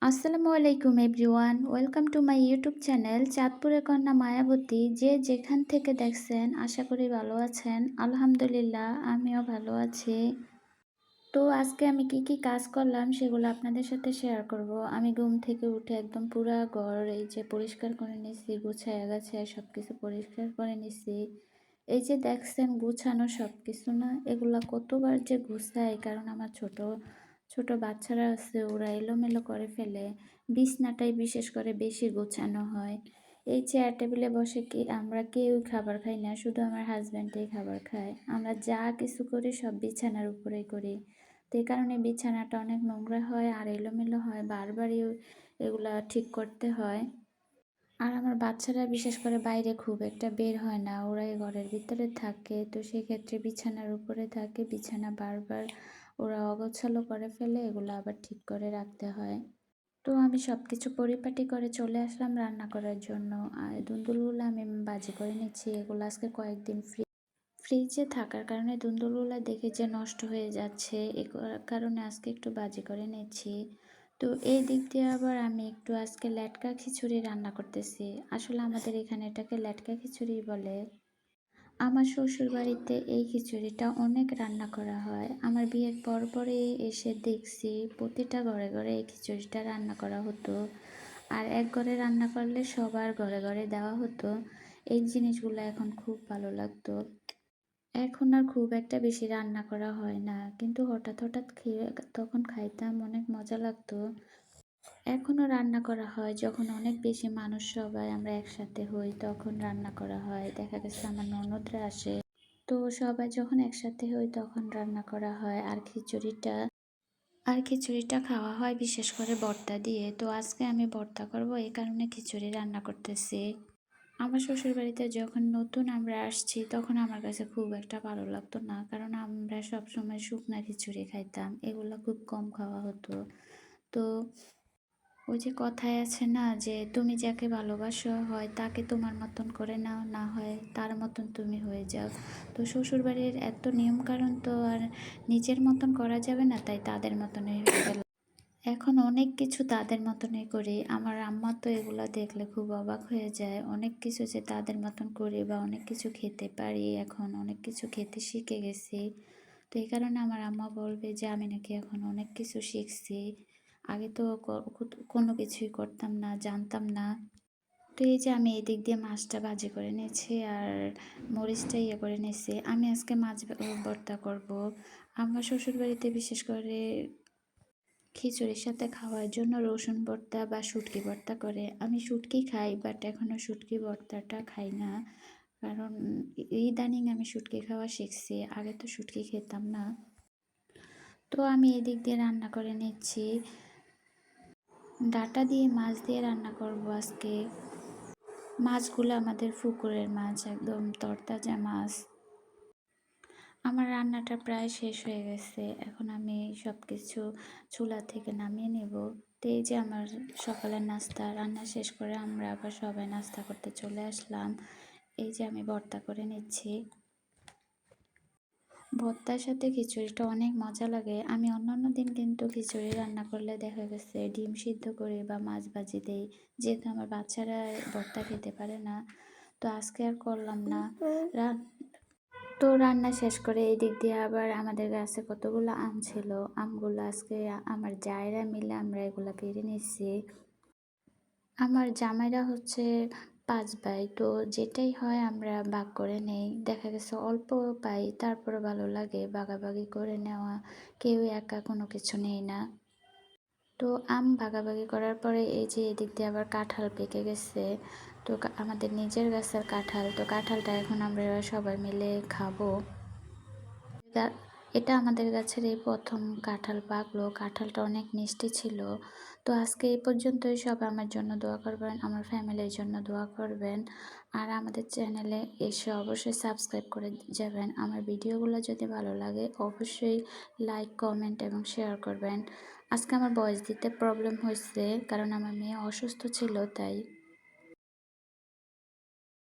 আসসালামু আলাইকুম everyone, welcome to my YouTube channel চাঁদপুরের কন্যা মায়াবতী। যে যেখান থেকে দেখছেন আশা করি ভালো আছেন। আলহামদুলিল্লাহ আমিও ভালো আছি। তো আজকে আমি কি কি কাজ করলাম সেগুলো আপনাদের সাথে শেয়ার করব। আমি ঘুম থেকে উঠে একদম পুরা ঘর এই যে পরিষ্কার করে নিছি, গুছায় গাছায় সব কিছু পরিষ্কার করে নিছি। এই যে দেখছেন গুছানো সব কিছু না, এগুলা কতবার যে গুছাই, কারণ আমার ছোট ছোট বাচ্চারা আছে, ওরা এলোমেলো করে ফেলে। বিছনাটাই বিশেষ করে বেশি গোছানো হয়। এই চেয়ার টেবিলে বসে কি আমরা কেউ খাবার খাই না, শুধু আমার হাজব্যান্ডই খাবার খায়। আমরা যা কিছু করি সব বিছানার উপরেই করি। তো এই কারণে বিছানাটা অনেক নোংরা হয় আর এলোমেলো হয়, বারবারই এগুলা ঠিক করতে হয়। আর আমার বাচ্চারা বিশেষ করে বাইরে খুব একটা বের হয় না, ওরাই ঘরের ভিতরে থাকে। তো সেক্ষেত্রে বিছানার উপরে থাকে, বিছানা বারবার ওরা অগোছালো করে ফেলে, এগুলো আবার ঠিক করে রাখতে হয়। তো আমি সব কিছু পরিপাটি করে চলে আসলাম রান্না করার জন্য। আর দুন্দুলগুলো আমি বাজি করে নিচ্ছি। এগুলো আজকে কয়েকদিন ফ্রিজে থাকার কারণে দুন্দুলগুলো দেখে যে নষ্ট হয়ে যাচ্ছে, এ কারণে আজকে একটু বাজি করে নিচ্ছি। তো এই দিক দিয়ে আবার আমি একটু আজকে লেটকা খিচুড়ি রান্না করতেছি। আসলে আমাদের এখানে এটাকে লেটকা খিচুড়ি বলে। আমার শ্বশুরবাড়িতে এই খিচুড়িটা অনেক রান্না করা হয়। আমার বিয়ের পরপরই এসে দেখছি প্রতিটা ঘরে ঘরে এই খিচুড়িটা রান্না করা হতো। আর এক ঘরে রান্না করলে সবার ঘরে ঘরে দেওয়া হতো। এই জিনিসগুলো এখন খুব ভালো লাগতো। এখন আর খুব একটা বেশি রান্না করা হয় না, কিন্তু হঠাৎ হঠাৎ খেয়ে তখন খাইতাম, অনেক মজা লাগতো। এখনও রান্না করা হয় যখন অনেক বেশি মানুষ সবাই আমরা একসাথে হই, তখন রান্না করা হয়। দেখা গেছে আমার ননদরা আসে, তো সবাই যখন একসাথে হই তখন রান্না করা হয়। আর খিচুড়িটা খাওয়া হয় বিশেষ করে ভর্তা দিয়ে। তো আজকে আমি ভর্তা করব, এই কারণে খিচুড়ি রান্না করতেছি। আমার শ্বশুরবাড়িতে যখন নতুন আমরা আসছি তখন আমার কাছে খুব একটা ভালো লাগতো না, কারণ আমরা সবসময় শুকনা খিচুড়ি খাইতাম, এগুলো খুব কম খাওয়া হতো। তো ওই যে কথায় আছে না, যে তুমি যাকে ভালোবাসো হয় তাকে তোমার মতন করে নাও, না হয় তার মতন তুমি হয়ে যাও। তো শ্বশুরবাড়ির এত নিয়ম কানুন তো আর নিজের মতন করা যাবে না, তাই তাদের মতনই হয়ে গেল। এখন অনেক কিছু তাদের মতনই করি। আমার আম্মা তো এগুলা দেখলে খুব অবাক হয়ে যায়। অনেক কিছু যে তাদের মতন করি বা অনেক কিছু খেতে পারি, এখন অনেক কিছু খেতে শিখে গেছি। তো এই কারণে আমার আম্মা বলবে যে আমি নাকি এখন অনেক কিছু শিখছি। আগে তো কোনো কিছুই করতাম না, জানতাম না। তো এই যে আমি এই দিক দিয়ে মাছটা ভাজি করে নিয়েছি আর মরিচটা ইয়ে করে নিয়েছি। আমি আজকে মাছ ভর্তা করব। আমার শ্বশুরবাড়িতে বিশেষ করে খিচুড়ির সাথে খাওয়ার জন্য রসুন ভর্তা বা শুটকি ভর্তা করে। আমি শুটকি খাই, বাট এখনও শুটকি ভর্তাটা খাই না, কারণ ইদানিং আমি শুটকি খাওয়া শিখছি, আগে তো শুটকি খেতাম না। তো আমি এদিক দিয়ে রান্না করে নিচ্ছি। ডাটা দিয়ে মাছ দিয়ে রান্না করব আজকে। মাছগুলো আমাদের পুকুরের মাছ, একদম তরতাজা মাছ। আমার রান্নাটা প্রায় শেষ হয়ে গেছে, এখন আমি সব কিছু চুলা থেকে নামিয়ে নেব। তো এই যে আমার সকালের নাস্তা রান্না শেষ করে আমরা আবার সবাই নাস্তা করতে চলে আসলাম। এই যে আমি ভর্তা করে নিচ্ছি। ভর্তার সাথে খিচুড়িটা অনেক মজা লাগে। আমি অন্যান্য দিন কিন্তু খিচুড়ি রান্না করলে দেখা গেছে ডিম সিদ্ধ করে বা মাছ ভাজি দেই, যেহেতু আমার বাচ্চারা ভর্তা খেতে পারে না। তো আজকে আর করলাম না। তো রান্না শেষ করে এই দিক দিয়ে আবার আমাদের গাছে কতগুলো আম ছিল, আমগুলো আজকে আমার জায়রা মিলে আমরা এগুলো পেরে নিচ্ছি। আমার জামাইরা হচ্ছে 5 ভাই, তো যেটাই হয় আমরা ভাগ করে নেই। দেখা গেছে অল্প পাই, তারপরে ভালো লাগে ভাগাভাগি করে নেওয়া। কেউ একা কোনো কিছু নেই না। তো আম ভাগাভাগি করার পরে এই যে এদিক দিয়ে আবার কাঁঠাল পেকে গেছে। তো আমাদের নিজের গাছের কাঁঠাল, তো কাঁঠালটা এখন আমরা সবাই মিলে খাবো। এটা আমাদের গাছের এই প্রথম কাঁঠাল পাকলো। কাঁঠালটা অনেক মিষ্টি ছিল। তো আজকে এই পর্যন্তই। সব আমার জন্য দোয়া করবেন, আমার ফ্যামিলির জন্য দোয়া করবেন। আর আমাদের চ্যানেলে এসে অবশ্যই সাবস্ক্রাইব করে যাবেন। আমার ভিডিওগুলো যদি ভালো লাগে অবশ্যই লাইক, কমেন্ট এবং শেয়ার করবেন। আজকে আমার ভয়েস দিতে প্রবলেম হয়েছে, কারণ আমার মেয়ে অসুস্থ ছিল তাই।